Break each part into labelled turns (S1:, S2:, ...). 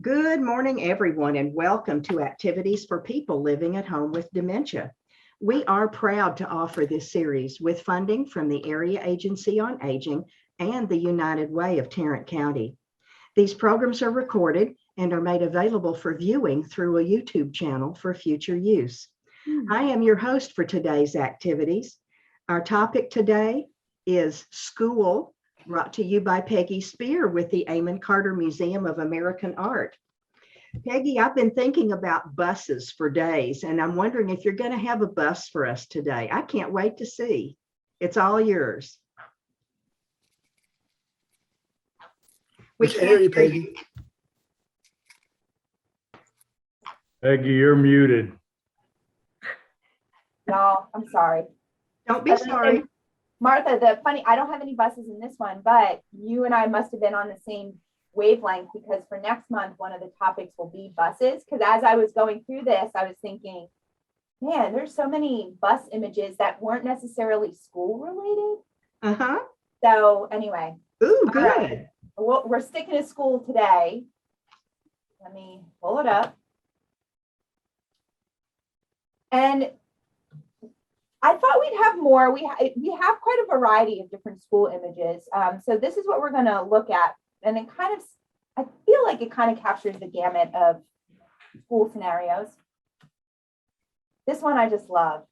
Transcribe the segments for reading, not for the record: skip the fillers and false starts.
S1: Good morning, everyone, and welcome to Activities for People Living at Home with Dementia. We are proud to offer this series with funding from the Area Agency on Aging and the United Way of Tarrant County. These programs are recorded and are made available for viewing through a YouTube channel for future use. I am your host for today's activities. Our topic today is school, brought to you by Peggy Spear with the Amon Carter Museum of American Art. Peggy, I've been thinking about buses for days, and I'm wondering if you're going to have a bus for us today. I can't wait to see. It's all yours.
S2: We can't hear you, Peggy.
S3: Peggy, you're muted.
S4: No, I'm sorry.
S1: Don't be sorry.
S4: Martha, I don't have any buses in this one, but you and I must have been on the same wavelength because for next month, one of the topics will be buses. Because as I was going through this, I was thinking, man, there's so many bus images that weren't necessarily school related. So anyway.
S1: Ooh, good.
S4: Right. Well, we're sticking to school today. Let me pull it up. And I thought we'd have more. We have quite a variety of different school images. So this is what we're going to look at. And it kind of, I feel like it kind of captures the gamut of school scenarios. This one I just love.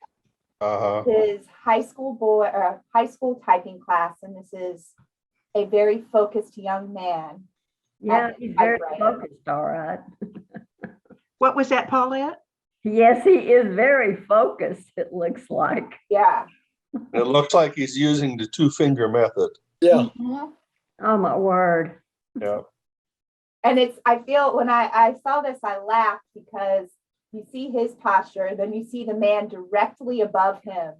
S4: This is high school typing class. And this is a very focused young man.
S5: Yeah, he's very focused, all right.
S1: What was that, Paulette?
S5: Yes, he is very focused, it looks like.
S4: Yeah.
S6: It looks like he's using the two-finger method.
S2: Yeah.
S5: Oh, my word.
S6: Yeah.
S4: And I feel when I saw this, I laughed because you see his posture, then you see the man directly above him.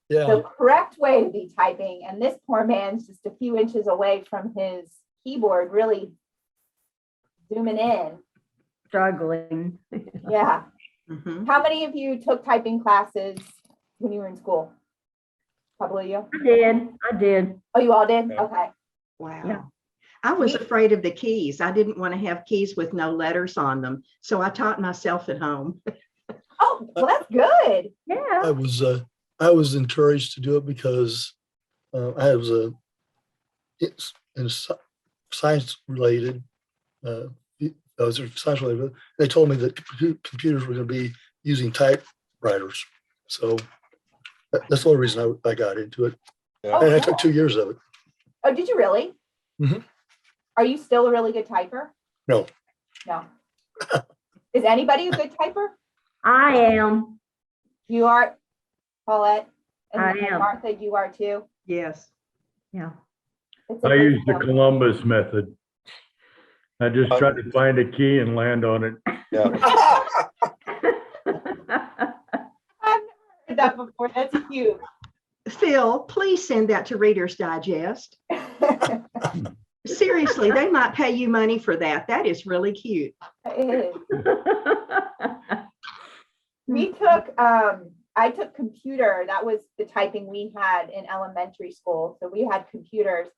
S2: Yeah.
S4: The correct way to be typing. And this poor man's just a few inches away from his keyboard, really zooming in.
S5: Struggling.
S4: Yeah.
S1: Mm-hmm.
S4: How many of you took typing classes when you were in school? Probably you.
S5: I did.
S4: Oh, you all did?
S6: Yeah.
S4: Okay.
S1: Wow.
S5: Yeah.
S1: I was afraid of the keys. I didn't want to have keys with no letters on them. So I taught myself at home.
S4: Oh, well, that's good.
S5: Yeah.
S2: I was encouraged to do it because I was science related. They told me that computers were going to be using typewriters. So that's the only reason I got into it.
S6: Yeah.
S2: And I took 2 years of it.
S4: Oh, did you really?
S2: Mhm.
S4: Are you still a really good typer?
S2: No.
S4: No. Is anybody a good typer?
S5: I am.
S4: You are, Paulette? And
S5: I am.
S4: Martha, you are too?
S1: Yes.
S5: Yeah.
S4: It's a
S3: I
S4: good
S3: use the
S4: skill.
S3: Columbus method. I just try to find a key and land on it.
S6: Yeah.
S4: I've never heard that before. That's cute.
S1: Phil, please send that to Reader's Digest. Seriously, they might pay you money for that. That is really cute.
S4: It is. We took, I took computer. That was the typing we had in elementary school. So we had computers,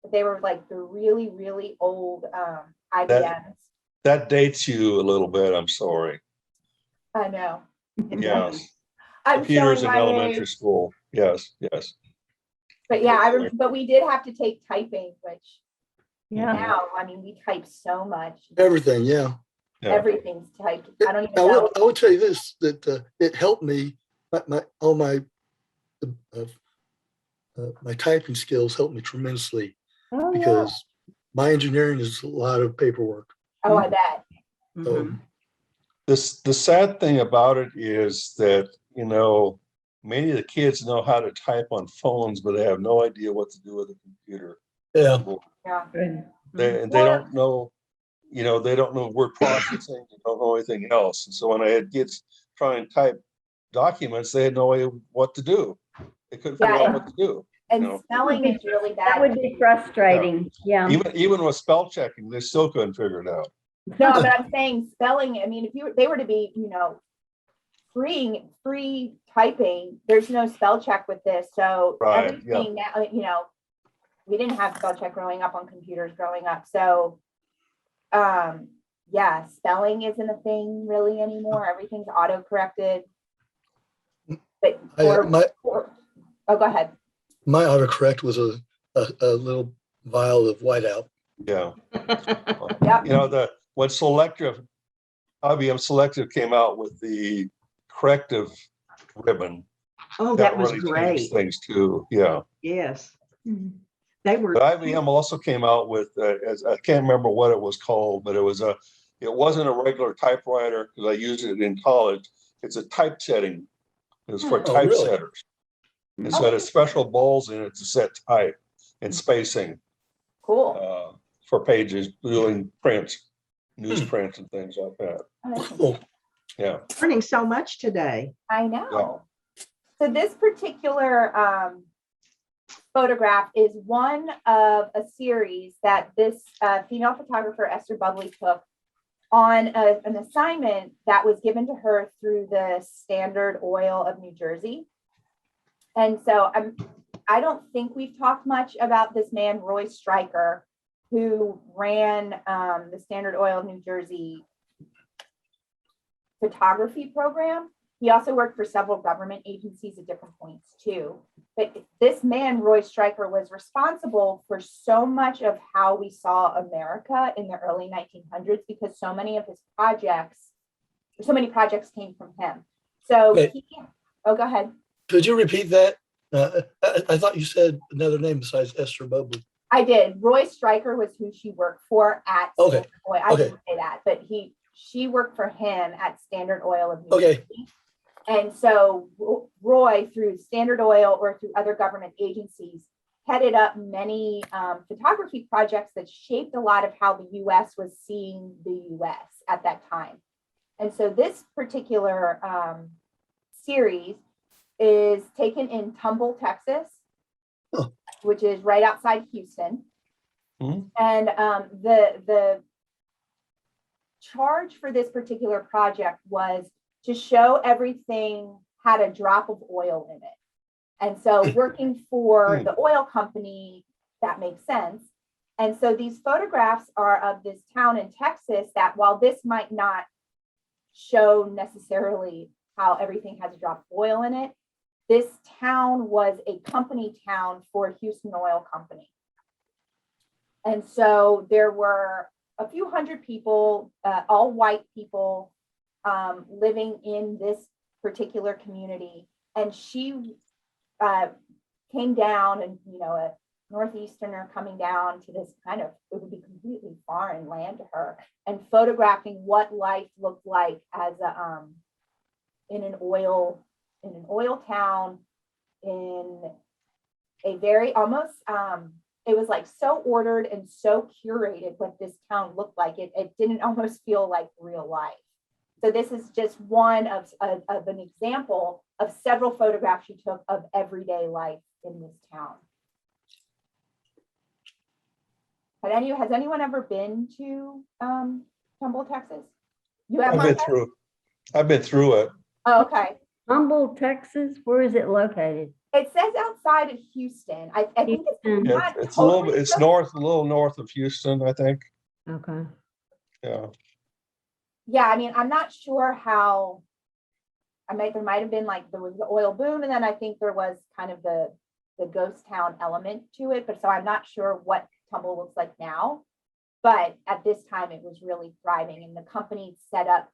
S4: but they were like the really, really old IBMs.
S6: That dates you a little bit. I'm sorry.
S4: I know.
S6: Yes.
S4: I'm
S6: Computers
S4: showing
S6: in
S4: my
S6: elementary
S4: age.
S6: school. Yes. Yes.
S4: But yeah, but we did have to take typing, which
S5: Yeah.
S4: now, I mean, we type so much.
S2: Everything, yeah.
S6: Yeah.
S4: Everything's typed. I don't even
S2: I
S4: know.
S2: will tell you this, that it helped me, my typing skills helped me tremendously
S5: Oh, yeah.
S2: because my engineering is a lot of paperwork.
S4: Oh, I bet.
S2: So,
S1: Mhm.
S6: The sad thing about it is that, many of the kids know how to type on phones, but they have no idea what to do with a computer.
S2: yeah.
S4: Yeah.
S5: Good.
S6: They don't know, they don't know word processing, they don't know anything else. And so when I had kids try and type documents, they had no idea what to do. They couldn't figure out what to do.
S4: And
S6: No.
S4: spelling is really
S5: That
S4: bad.
S5: would be frustrating. Yeah.
S6: Even with spell checking, they still couldn't figure it out.
S4: No, but I'm saying spelling, I mean, if they were to be, free typing, there's no spell check with this. So
S6: Right,
S4: everything now, we didn't have spell check growing up on computers growing up. So yeah, spelling isn't a thing really anymore. Everything's auto-corrected. But oh, go ahead.
S2: My autocorrect was a little vial of whiteout.
S6: Yeah.
S4: Yep.
S6: You know, when IBM Selective came out with the corrective ribbon,
S1: Oh, that was
S6: really
S1: great.
S6: changed things too. Yeah.
S1: Yes. They were.
S6: But IBM also came out with, I can't remember what it was called, but it wasn't a regular typewriter because I used it in college. It's a typesetting. It's for
S2: Oh, really?
S6: typesetters. And so it has special balls in it to set type and spacing
S4: Cool.
S6: for pages, doing prints, newsprint and things like that.
S2: Cool.
S6: Yeah.
S1: Learning so much today.
S4: I know. So this particular photograph is one of a series that this female photographer, Esther Bubbly, took on an assignment that was given to her through the Standard Oil of New Jersey. And so I don't think we've talked much about this man, Roy Stryker, who ran the Standard Oil of New Jersey photography program. He also worked for several government agencies at different points too. But this man, Roy Stryker, was responsible for so much of how we saw America in the early 1900s because so many projects came from him. So, go ahead.
S2: Could you repeat that? I thought you said another name besides Esther Bubbly.
S4: I did. Roy Stryker was who she worked for at Standard Oil. I didn't say that, but she worked for him at Standard Oil of New Jersey. And so Roy, through Standard Oil or through other government agencies, headed up many photography projects that shaped a lot of how the U.S. was seeing the U.S. at that time. And so this particular series is taken in Tumble, Texas, which is right outside Houston. And the charge for this particular project was to show everything had a drop of oil in it. And so working for the oil company, that makes sense. And so these photographs are of this town in Texas that, while this might not show necessarily how everything has a drop of oil in it, this town was a company town for Houston Oil Company. And so there were a few hundred people, all white people, living in this particular community. And she came down, and a Northeasterner coming down to this kind of, it would be completely foreign land to her, and photographing what life looked like as in an oil town, in a very almost it was like so ordered and so curated what this town looked like. It didn't almost feel like real life. So this is just one of an example of several photographs she took of everyday life in this town. Has anyone ever been to Tumble, Texas? You have?
S6: I've been through it.
S4: Oh, okay.
S5: Humble, Texas, where is it located?
S4: It says outside of Houston. I think
S6: It's a little bit, it's a little north of Houston, I think.
S5: Okay.
S6: Yeah.
S4: Yeah, I mean, I'm not sure how. There might have been there was the oil boom, and then I think there was kind of the ghost town element to it. But so I'm not sure what Tumble looks like now. But at this time, it was really thriving, and the company set up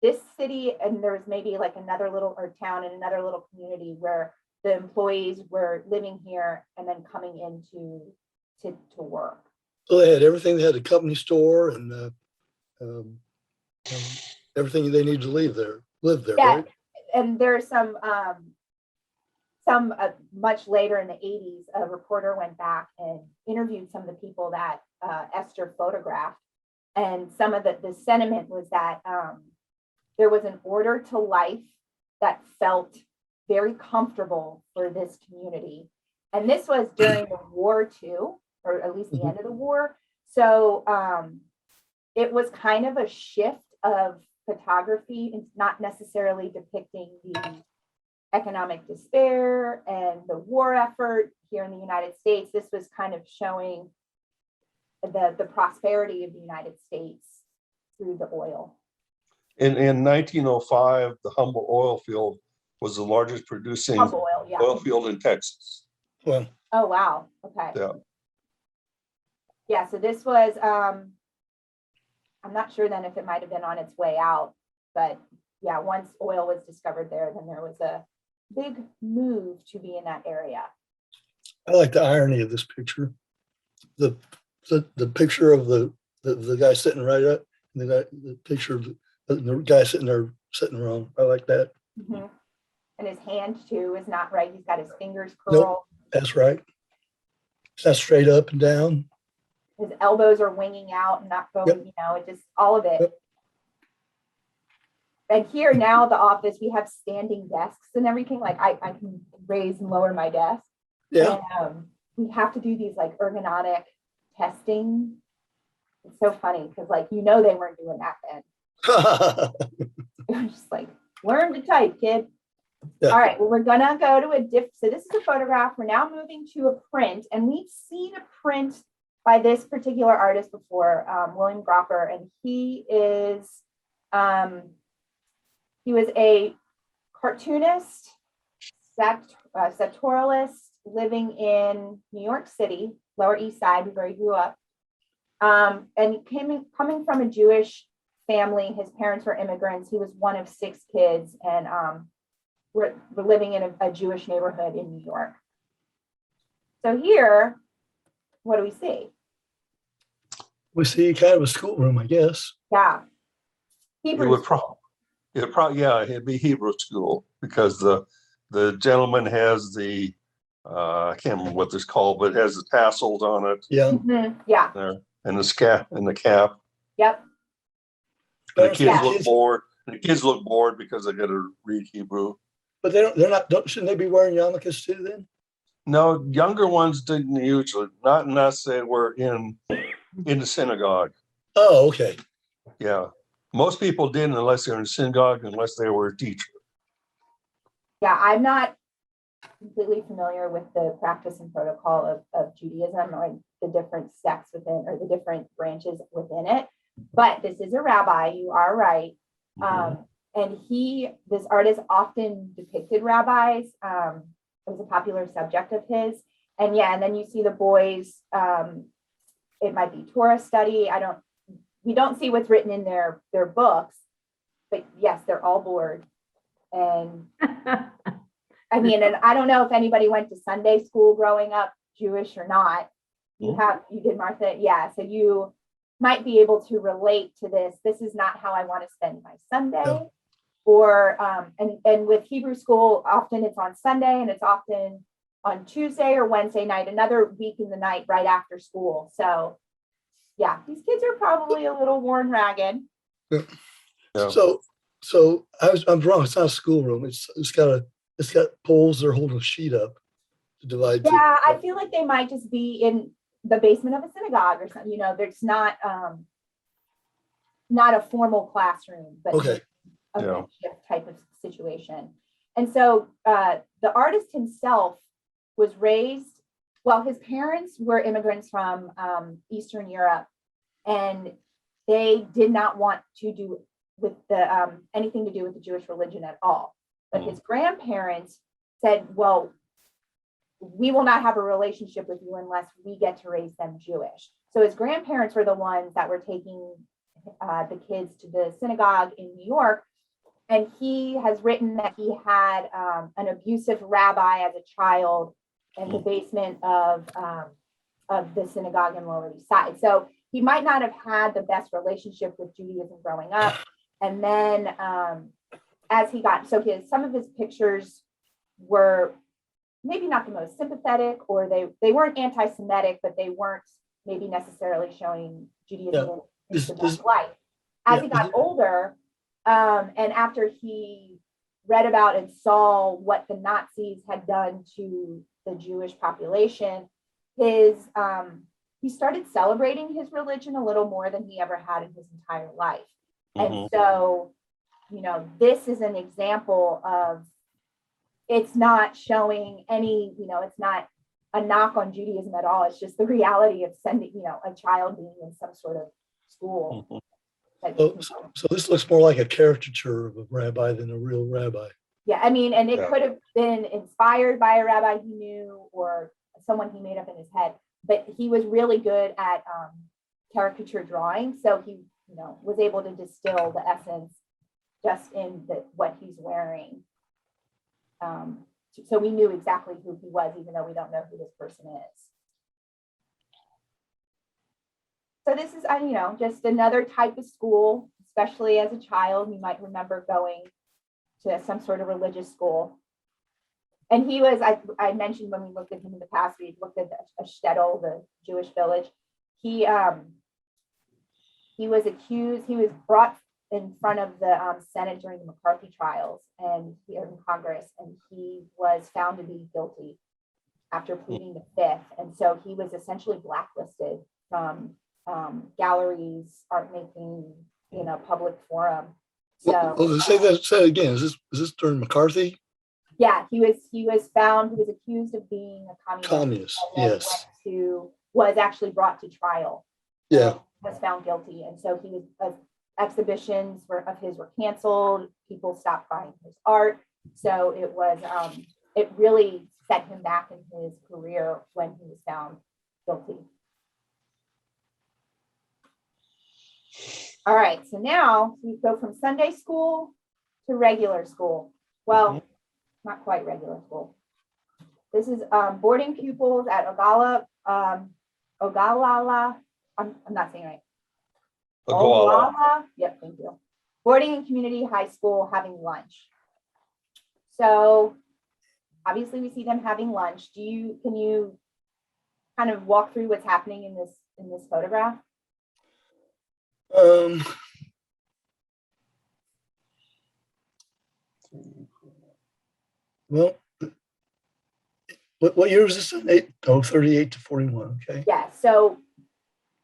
S4: this city, and there was maybe another little town and another little community where the employees were living here and then coming into to work.
S2: So they had everything. They had a company store and everything they need to live there.
S4: Yeah,
S2: right?
S4: And there's some much later in the 80s, a reporter went back and interviewed some of the people that Esther photographed, and some of the sentiment was that there was an order to life that felt very comfortable for this community. And this was during the war too, or at least the end of the war. So it was kind of a shift of photography. It's not necessarily depicting the economic despair and the war effort here in the United States. This was kind of showing the prosperity of the United States through the oil.
S6: In 1905, the Humble oil field was the largest producing
S4: Pump oil, yeah.
S6: oil field in Texas.
S2: Well,
S4: Oh, wow. Okay.
S6: Yeah.
S4: Yeah, so this was, I'm not sure then if it might have been on its way out, but yeah, once oil was discovered there, then there was a big move to be in that area.
S2: I like the irony of this picture. The picture of the guy sitting right up, and the picture of the guy sitting there sitting wrong. I like that.
S4: Mhm. And his hand too is not right. He's got his fingers
S2: Nope.
S4: curled.
S2: That's right. It's not straight up and down.
S4: His elbows are winging out and not going,
S2: Yep.
S4: you know, it just all of it.
S2: Yep.
S4: And here now at the office, we have standing desks and everything. Like I can raise and lower my desk.
S2: Yeah.
S4: And we have to do these like ergonomic testing. It's so funny because like, you know, they weren't doing that then. It was just like, learn to type, kid.
S2: Yeah.
S4: All right, well, we're gonna go to so this is a photograph. We're now moving to a print, and we've seen a print by this particular artist before, William Gropper, and he was a cartoonist, sartorialist living in New York City, Lower East Side, where he grew up, and coming from a Jewish family. His parents were immigrants. He was one of 6 kids, and we're living in a Jewish neighborhood in New York. So here, what do we see?
S2: We see kind of a schoolroom, I guess.
S4: Yeah.
S6: It
S4: Hebrew
S6: would
S4: school.
S6: yeah, it'd be Hebrew school because the gentleman has the I can't remember what this called, but it has the tassels on it
S2: Yeah.
S4: Mhm. Yeah.
S6: there and the cap.
S4: Yep.
S6: And the
S2: Parents-
S6: kids
S4: Yeah.
S6: look bored. And the kids look bored because they got to read Hebrew.
S2: But shouldn't they be wearing yarmulkes too then?
S6: No, younger ones didn't usually, not unless they were in the synagogue.
S2: Oh, okay.
S6: Yeah. Most people didn't unless they were in synagogue, unless they were a teacher.
S4: Yeah, I'm not completely familiar with the practice and protocol of Judaism, or the different sects within, or the different branches within it. But this is a rabbi, you are right. And this artist often depicted rabbis. It was a popular subject of his. And yeah, and then you see the boys, it might be Torah study. We don't see what's written in their books, but yes, they're all bored. And I mean, and I don't know if anybody went to Sunday school growing up, Jewish or not. You did, Martha. Yeah. So you might be able to relate to this. This is not how I want to spend my Sunday.
S2: Yeah.
S4: Or, and with Hebrew school, often it's on Sunday, and it's often on Tuesday or Wednesday night, another week in the night right after school. So yeah, these kids are probably a little worn ragged.
S2: Yeah.
S6: Yeah.
S2: So I'm wrong. It's not a schoolroom. It's got poles. They're holding a sheet up to divide.
S4: Yeah, I feel like they might just be in the basement of a synagogue or something. You know, there's not a formal classroom, but
S2: Okay.
S4: a
S6: Yeah.
S4: makeshift type of situation. And so the artist himself was raised, well, his parents were immigrants from Eastern Europe, and they did not want to do with the anything to do with the Jewish religion at all. But his grandparents said, well, we will not have a relationship with you unless we get to raise them Jewish. So his grandparents were the ones that were taking the kids to the synagogue in New York. And he has written that he had an abusive rabbi as a child in the basement of the synagogue in Lower East Side. So he might not have had the best relationship with Judaism growing up. And then as he got, so some of his pictures were maybe not the most sympathetic, or they weren't anti-Semitic, but they weren't maybe necessarily showing Judaism in the best light. As he got older, and after he read about and saw what the Nazis had done to the Jewish population, he started celebrating his religion a little more than he ever had in his entire life. And so, you know, this is an example of, it's not showing any, you know, it's not a knock on Judaism at all. It's just the reality of sending, you know, a child being in some sort of school. But,
S2: So this looks more like a caricature of a rabbi than a real rabbi.
S4: yeah, I mean, and it
S6: Yeah.
S4: could have been inspired by a rabbi he knew or someone he made up in his head, but he was really good at caricature drawing. So he, was able to distill the essence just in what he's wearing. So we knew exactly who he was, even though we don't know who this person is. So this is, just another type of school, especially as a child. You might remember going to some sort of religious school. And he was, I mentioned when we looked at him in the past, we looked at a shtetl, the Jewish village. He was accused, he was brought in front of the Senate during the McCarthy trials and here in Congress, and he was found to be guilty after pleading the fifth. And so he was essentially blacklisted from galleries, art making, public forum. So
S2: Say that again. Is this during McCarthy?
S4: yeah, he was found, he was accused of being a
S2: Communist,
S4: and then
S2: yes.
S4: was actually brought to trial.
S2: Yeah.
S4: Was found guilty. And so he was, exhibitions of his were canceled. People stopped buying his art. So it was, it really set him back in his career when he was found guilty. All right, so now we go from Sunday school to regular school. Well, not quite regular school. This is boarding pupils at Ogallala. I'm not saying it right. Ogallala. Yep, thank you. Boarding and community high school having lunch. So obviously we see them having lunch. Can you kind of walk through what's happening in this photograph?
S2: Well, what year is this? 38 to 41. Okay.
S4: Yeah. So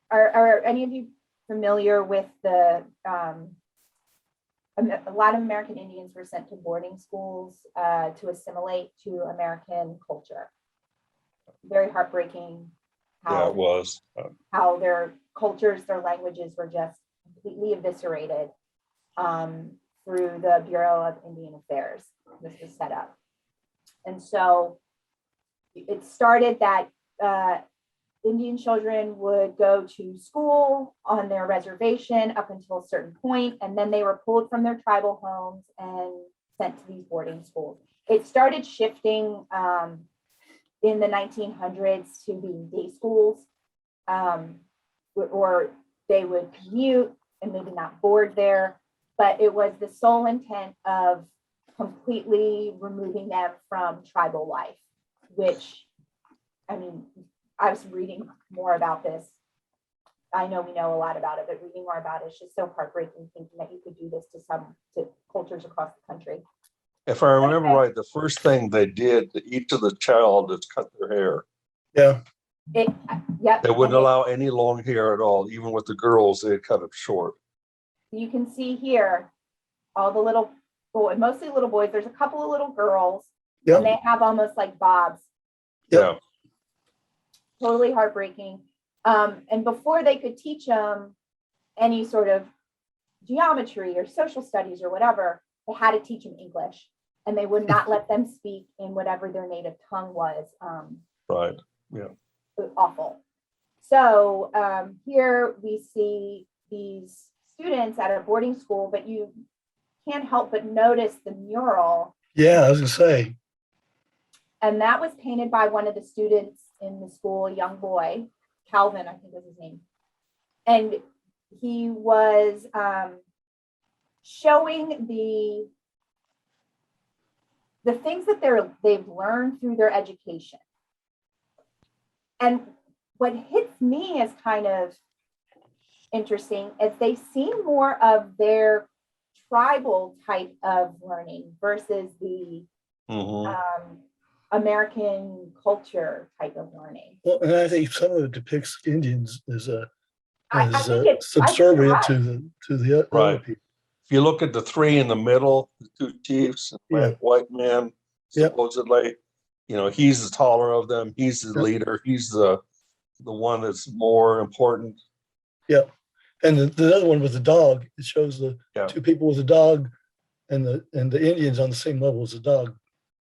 S4: are any of you familiar with a lot of American Indians were sent to boarding schools to assimilate to American culture? Very heartbreaking.
S6: Yeah, it was.
S4: How their cultures, their languages were just completely eviscerated through the Bureau of Indian Affairs. This was set up. And so it started that Indian children would go to school on their reservation up until a certain point, and then they were pulled from their tribal homes and sent to these boarding schools. It started shifting in the 1900s to being day schools, or they would commute and maybe not board there, but it was the sole intent of completely removing them from tribal life, which, I mean, I was reading more about this. I know we know a lot about it, but reading more about it is just so heartbreaking, thinking that you could do this to cultures across the country.
S6: If I remember right, the first thing they did to each of the child is cut their hair.
S2: Yeah.
S4: Yep.
S6: They wouldn't allow any long hair at all. Even with the girls, they cut it short.
S4: You can see here all the little boys, mostly little boys. There's a couple of little girls,
S2: Yep.
S4: and they have almost like bobs.
S6: Yeah.
S4: Totally heartbreaking. And before they could teach them any sort of geometry or social studies or whatever, they had to teach them English, and they would not let them speak in whatever their native tongue was.
S6: Right. Yeah.
S4: Awful. So here we see these students at a boarding school, but you can't help but notice the mural.
S2: Yeah, I was gonna say.
S4: And that was painted by one of the students in the school, a young boy, Calvin, I think was his name. And he was showing the things that they've learned through their education. And what hits me as kind of interesting is they seem more of their tribal type of learning versus the American culture type of learning.
S2: Well, and I think some of it depicts Indians as
S4: I
S2: subservient
S4: think
S2: to the other people.
S6: If you look at the three in the middle, the two chiefs, white man, supposedly, he's the taller of them. He's the leader. He's the one that's more important.
S2: Yeah. And the other one with the dog, it shows the
S6: Yeah.
S2: two people with a dog and the Indian's on the same level as the dog,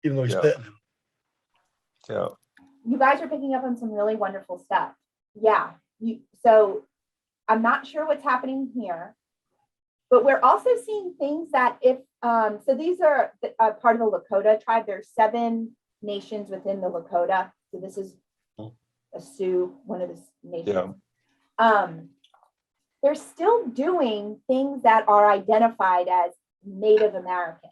S2: even though he's
S6: Yeah.
S2: petting him.
S6: Yeah.
S4: You guys are picking up on some really wonderful stuff. Yeah. So I'm not sure what's happening here, but we're also seeing things that so these are part of the Lakota tribe. There's 7 nations within the Lakota. So this is a Sioux, one of the nations.
S6: Yeah.
S4: They're still doing things that are identified as Native American.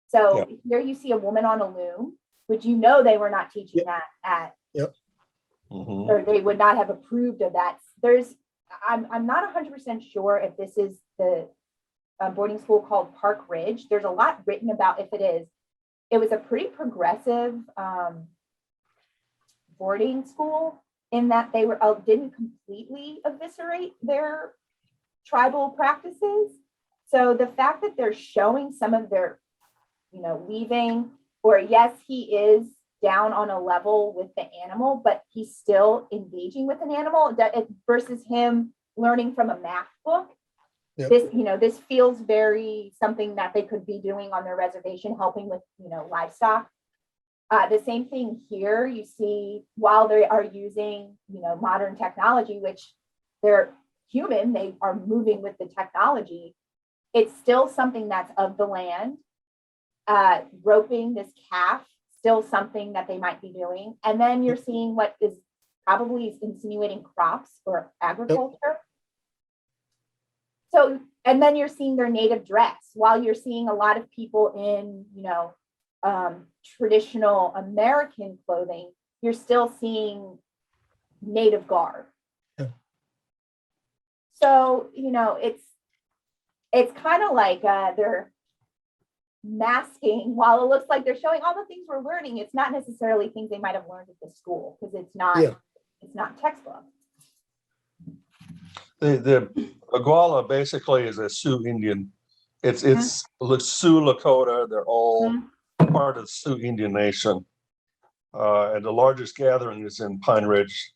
S4: So here you see a woman on a loom, which they were not teaching that at,
S6: Mhm.
S4: or they would not have approved of that. I'm not 100% sure if this is the boarding school called Park Ridge. There's a lot written about if it is. It was a pretty progressive boarding school in that they didn't completely eviscerate their tribal practices. So the fact that they're showing some of their, weaving, or yes, he is down on a level with the animal, but he's still engaging with an animal versus him learning from a math book.
S2: Yep.
S4: This feels very something that they could be doing on their reservation, helping with, livestock. The same thing here, you see, while they are using, modern technology, which they're human, they are moving with the technology. It's still something that's of the land. Roping this calf, still something that they might be doing. And then you're seeing what is probably insinuating crops or agriculture. Yep. So, and then you're seeing their native dress, while you're seeing a lot of people in, traditional American clothing, you're still seeing native garb.
S2: Yeah.
S4: So, it's kind of like they're masking, while it looks like they're showing all the things we're learning, it's not necessarily things they might have learned at the school, because it's not textbook.
S6: The Aguala basically is a Sioux Indian. It's Sioux Lakota. They're all part of the Sioux Indian Nation. And the largest gathering is in Pine Ridge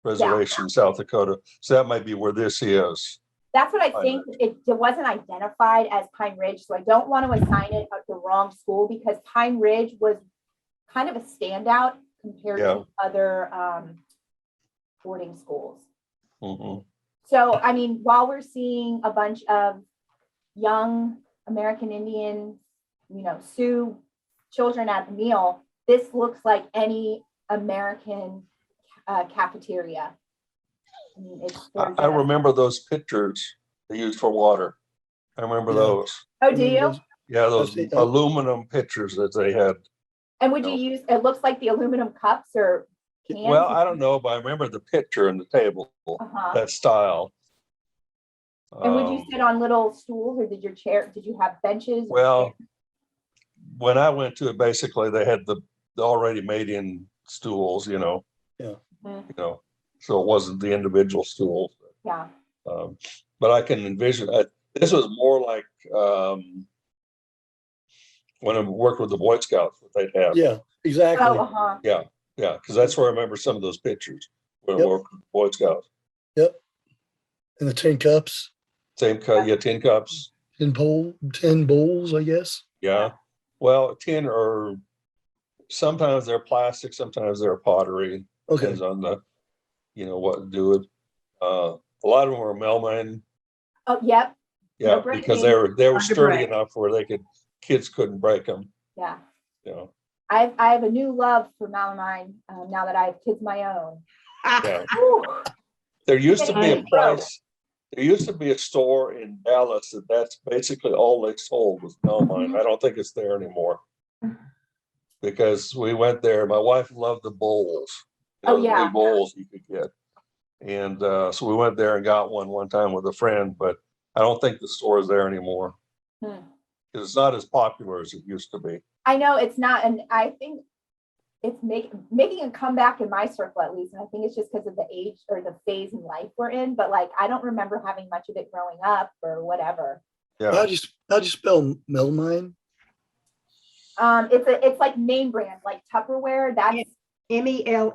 S6: Reservation, South Dakota. So that might be where this is.
S4: That's what I think. It wasn't identified as Pine Ridge, so I don't want to assign it at the wrong school, because Pine Ridge was kind of a standout compared to other boarding schools.
S6: Mm-hmm.
S4: So, I mean, while we're seeing a bunch of young American Indian, Sioux children at the meal, this looks like any American cafeteria. I mean,
S6: I remember those pictures they used for water. I remember those.
S4: Oh, do you?
S6: Yeah, those aluminum pitchers that they had.
S4: And would you use, it looks like the aluminum cups or cans?
S6: Well, I don't know, but I remember the picture and the table, that style.
S4: And would you sit on little stools, or did you have benches?
S6: Well, when I went to it, basically they had the already made in stools, so it wasn't the individual stools.
S4: Yeah.
S6: But I can envision this was more like when I worked with the Boy Scouts, what they'd have.
S2: Yeah, exactly.
S4: Oh,
S6: Yeah, because that's where I remember some of those pictures when I worked with the Boy Scouts.
S2: Yep. And the tin cups.
S6: Same cut, tin cups.
S2: 10 bowls, I guess.
S6: Yeah. Well, tin, or sometimes they're plastic, sometimes they're pottery.
S2: Okay.
S6: Depends on the, what to do with. A lot of them were melamine.
S4: Oh, yep.
S6: Yeah, because they were sturdy enough where kids couldn't break them.
S4: Yeah.
S6: I
S4: have a new love for melamine now that I have kids of my own.
S6: Yeah. There used to be a place. There used to be a store in Dallas that's basically all they sold was melamine. I don't think it's there anymore, because we went there. My wife loved the bowls. The new bowls you could get. And so we went there and got one time with a friend, but I don't think the store is there anymore. Because it's not as popular as it used to be.
S4: I know it's not. And I think it's making a comeback in my circle, at least. And I think it's just because of the age or the phase in life we're in. But I don't remember having much of it growing up or whatever.
S6: Yeah.
S2: How'd you spell melamine?
S4: It's like name brand, like Tupperware. That's
S1: MELMAC.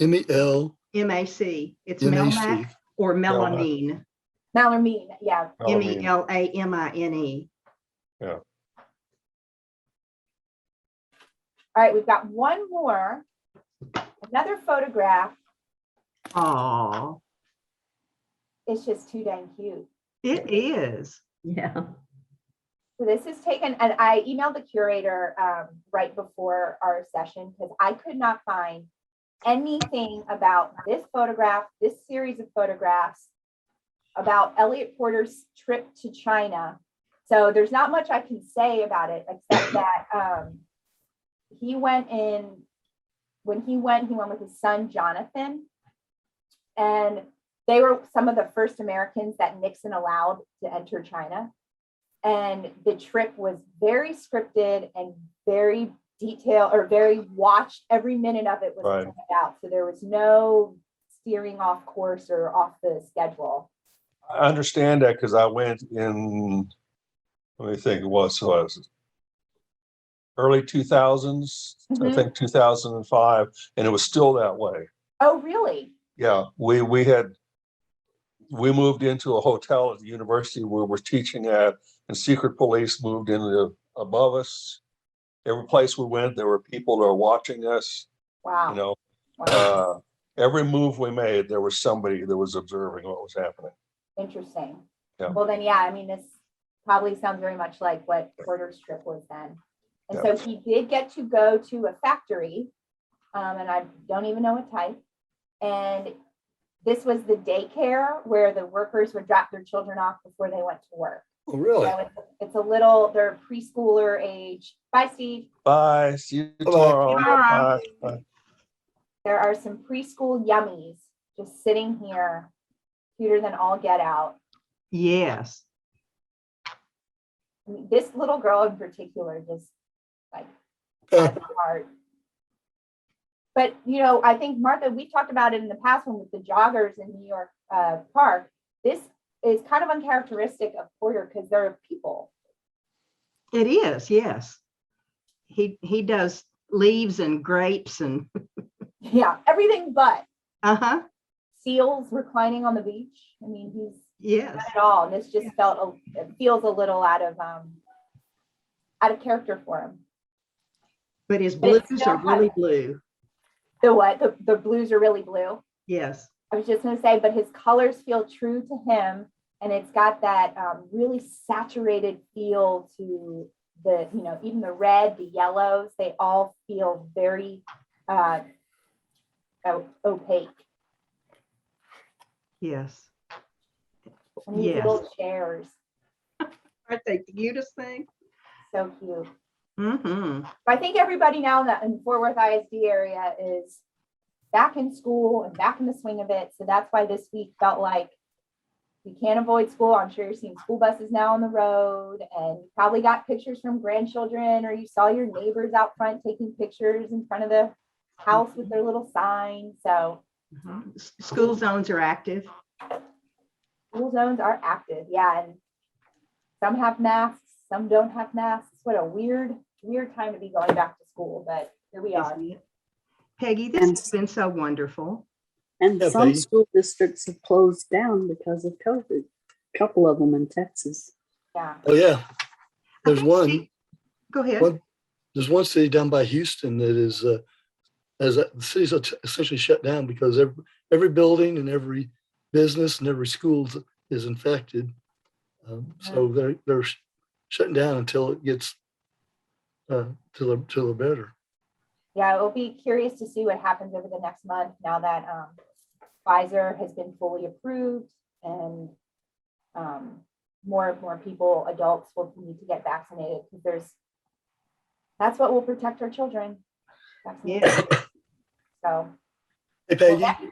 S2: MEL.
S1: MAC. It's
S2: MAC.
S1: Melmac. or melamine,
S4: Malamine, yeah.
S6: Melamine.
S1: Melamine.
S6: Yeah.
S4: All right, we've got one more, another photograph.
S1: Oh,
S4: It's just too dang cute.
S1: it is.
S5: Yeah.
S4: So this is taken, and I emailed the curator right before our session because I could not find anything about this photograph, this series of photographs, about Elliott Porter's trip to China. So there's not much I can say about it except that he went with his son, Jonathan, and they were some of the first Americans that Nixon allowed to enter China. And the trip was very scripted and very detailed, or very watched. Every minute of it was
S6: Right.
S4: planned out. So there was no steering off course or off the schedule.
S6: I understand that because I went in, let me think, it was early 2000s, I
S4: Mhm.
S6: think 2005, and it was still that way.
S4: Oh, really?
S6: Yeah, we moved into a hotel at the university where we're teaching at, and secret police moved into above us. Every place we went, there were people that were watching us.
S4: Wow.
S6: You know,
S4: Wow.
S6: every move we made, there was somebody that was observing what was happening.
S4: Interesting.
S6: Yeah.
S4: Well, then, yeah, I mean, this probably sounds very much like what Porter's trip was then. And
S6: Yeah.
S4: so he did get to go to a factory, and I don't even know what type. And this was the daycare where the workers would drop their children off before they went to work.
S2: Oh, really?
S4: So they're preschooler age. Bye, Steve.
S6: Bye. See you
S2: Bye-bye.
S6: tomorrow.
S1: Tomorrow.
S6: Bye. Bye.
S4: There are some preschool yummies just sitting here, cuter than all get out.
S1: Yes.
S4: I mean, this little girl in particular just like
S2: Uh,
S4: has a heart. But I think, Martha, we talked about it in the past one with the joggers in New York Park. This is kind of uncharacteristic of Porter because they're people.
S1: It is. Yes. He does leaves and grapes and
S4: Yeah, everything but
S1: uh-huh.
S4: seals reclining on the beach. I mean, he's
S1: Yes.
S4: not at all. And this just it feels a little out of character for him.
S1: But his
S4: But it
S1: blues
S4: still
S1: are really
S4: has-
S1: blue.
S4: The what? The blues are really blue.
S1: Yes.
S4: I was just going to say, but his colors feel true to him, and it's got that really saturated feel to the, even the red, the yellows, they all feel very opaque.
S1: Yes.
S4: And these
S1: Yes.
S4: little chairs,
S1: Aren't they the cutest thing?
S4: so cute.
S1: Mm-hmm.
S4: I think everybody now in Fort Worth ISD area is back in school and back in the swing of it. So that's why this week felt like you can't avoid school. I'm sure you're seeing school buses now on the road, and you probably got pictures from grandchildren, or you saw your neighbors out front taking pictures in front of the house with their little sign. So
S1: School zones are active.
S4: school zones are active. Yeah. And some have masks, some don't have masks. What a weird time to be going back to school, but here we are.
S1: Isn't it? Peggy, this
S7: And-
S1: has been so wonderful.
S7: And
S2: Yeah,
S7: some
S2: Peggy.
S7: school districts have closed down because of COVID. A couple of them in Texas.
S4: Yeah.
S2: Oh, yeah.
S1: I
S2: There's
S1: think
S2: one.
S1: Steve- Go ahead.
S2: One- There's one city down by Houston that is, the city's essentially shut down because every building and every business and every school is infected. So they're shutting down until it gets till they're better.
S4: Yeah, we'll be curious to see what happens over the next month now that Pfizer has been fully approved, and more people, adults, will need to get vaccinated, because that's what will protect our children. Vaccination. So
S2: Hey, Peggy.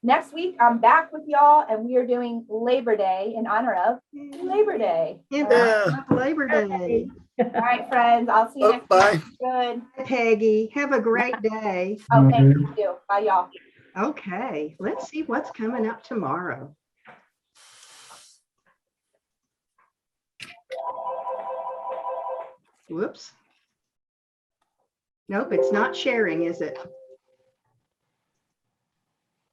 S4: next week I'm back with y'all, and we are doing Labor Day in honor of Labor Day.
S1: Yeah,
S4: All right.
S1: happy Labor Day.
S4: All right, friends. I'll see you
S2: Oh,
S4: next
S2: bye.
S4: week. Good.
S1: Peggy, have a great day.
S4: Oh, thank you too. Bye, y'all.
S1: Okay, let's see what's coming up tomorrow. Whoops. Nope, it's not sharing, is it?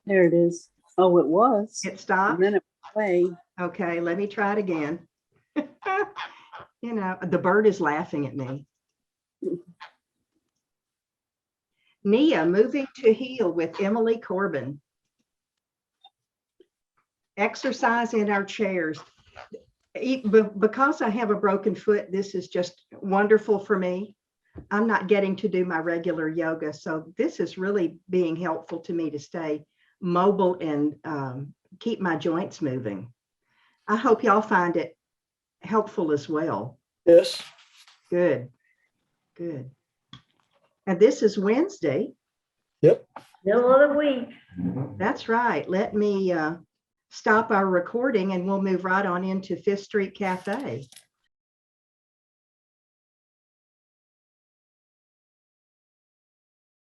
S7: There it is. Oh, it was.
S1: It
S7: And
S1: stopped?
S7: then it went away.
S1: Okay, let me try it again. You know, the bird is laughing at me. Nia, moving to heal with Emily Corbin. Exercise in our chairs. Because I have a broken foot, this is just wonderful for me. I'm not getting to do my regular yoga, so this is really being helpful to me to stay mobile and keep my joints moving. I hope y'all find it helpful as well.
S2: Yes.
S1: Good, good. And this is Wednesday.
S2: Yep.
S5: Middle of the week.
S1: That's right. Let me stop our recording and we'll move right on into Fifth Street Cafe.